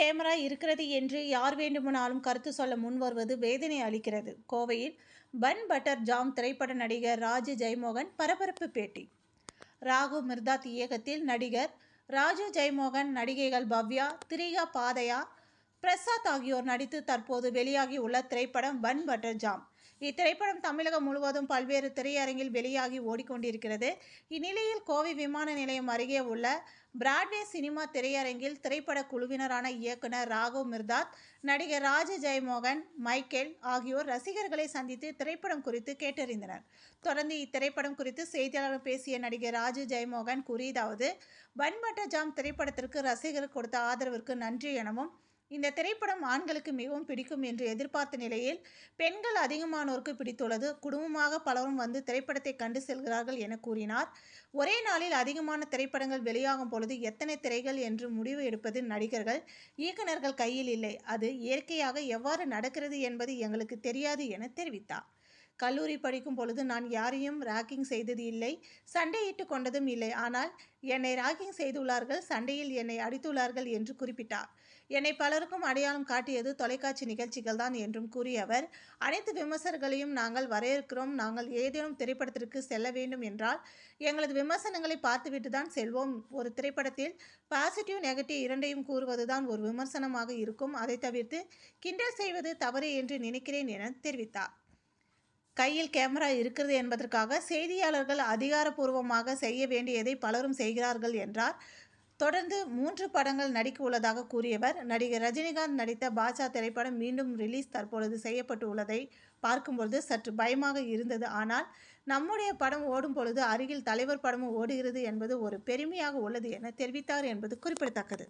Camera இருக்கிறது என்று யார் வேண்டுமானாலும் கருத்து சொல்ல முன்வருவது வேதனை அளிக்கிறது. கோவையில் பன் பட்டர் ஜாம் திரைப்பட நடிகர் ராஜு ஜெயமோகன் பரபரப்பு பேட்டி. ராகு மிர்தாத் இயக்கத்தில் நடிகர் ராஜு ஜெயமோகன், நடிகைகள் பவ்யா, திரிகா பாதயா, பிரசாத் ஆகியோர் நடித்து தற்போது வெளியாகி உள்ள திரைப்படம் பன் பட்டர் ஜாம். இத்திரைப்படம் தமிழகம் முழுவதும் பல்வேறு திரையரங்கில் வெளியாகி ஓடிக்கொண்டிருக்கிறது. இந்நிலையில் கோவை விமான நிலையம் அருகே உள்ள பிராட்வே சினிமா திரையரங்கில் திரைப்பட குழுவினரான இயக்குனர் ராகு மிர்தாத், நடிகர் ராஜு ஜெயமோகன், மைக்கேல் ஆகியோர் ரசிகர்களை சந்தித்து திரைப்படம் குறித்து கேட்டறிந்தனர். தொடர்ந்து இத்திரைப்படம் குறித்து செய்தியாளர்கள் பேசிய நடிகர் ராஜு ஜெயமோகன் கூறியதாவது: பன் பட்டர் ஜாம் திரைப்படத்திற்கு ரசிகர்கள் கொடுத்த ஆதரவிற்கு நன்றி எனவும், இந்த திரைப்படம் ஆண்களுக்கு மிகவும் பிடிக்கும் என்று எதிர்பார்த்த நிலையில் பெண்கள் அதிகமானோருக்கு பிடித்துள்ளது. குடும்பமாக பலரும் வந்து திரைப்படத்தை கண்டு செல்கிறார்கள் என கூறினார். ஒரே நாளில் அதிகமான திரைப்படங்கள் வெளியாகும் பொழுது எத்தனை திரைகள் என்று முடிவு எடுப்பது நடிகர்கள், இயக்குநர்கள் கையில் இல்லை. அது இயற்கையாக எவ்வாறு நடக்கிறது என்பது எங்களுக்கு தெரியாது என தெரிவித்தார். கல்லூரி படிக்கும் பொழுது நான் யாரையும் ராகிங் செய்தது இல்லை, சண்டையிட்டு கொண்டதும் இல்லை. ஆனால் என்னை ராகிங் செய்துள்ளார்கள், சண்டையில் என்னை அடித்துள்ளார்கள் என்று குறிப்பிட்டார். என்னை பலருக்கும் அடையாளம் காட்டியது தொலைக்காட்சி நிகழ்ச்சிகள் தான் என்றும் கூறிய அவர், அனைத்து விமர்சகர்களையும் நாங்கள் வரவேற்கிறோம். நாங்கள் ஏதேனும் திரைப்படத்திற்கு செல்ல வேண்டும் என்றால் எங்களது விமர்சனங்களை பார்த்துவிட்டு தான் செல்வோம். ஒரு திரைப்படத்தில் பாசிட்டிவ், நெகட்டிவ் இரண்டையும் கூறுவதுதான் ஒரு விமர்சனமாக இருக்கும். அதை தவிர்த்து கிண்டல் செய்வது தவறு என்று நினைக்கிறேன் என தெரிவித்தார். கையில் கேமரா இருக்கிறது என்பதற்காக செய்தியாளர்கள் அதிகாரப்பூர்வமாக செய்ய வேண்டியதை பலரும் செய்கிறார்கள் என்றார். தொடர்ந்து 3 படங்கள் நடிக்க உள்ளதாக கூறியவர், நடிகர் ரஜினிகாந்த் நடித்த பாட்ஷா திரைப்படம் மீண்டும் ரிலீஸ் தற்பொழுது செய்யப்பட்டு உள்ளதை பார்க்கும்பொழுது சற்று பயமாக இருந்தது. ஆனால் நம்முடைய படம் ஓடும் பொழுது அருகில் தலைவர் படமும் ஓடுகிறது என்பது ஒரு பெருமையாக உள்ளது என தெரிவித்தார் என்பது குறிப்பிடத்தக்கது.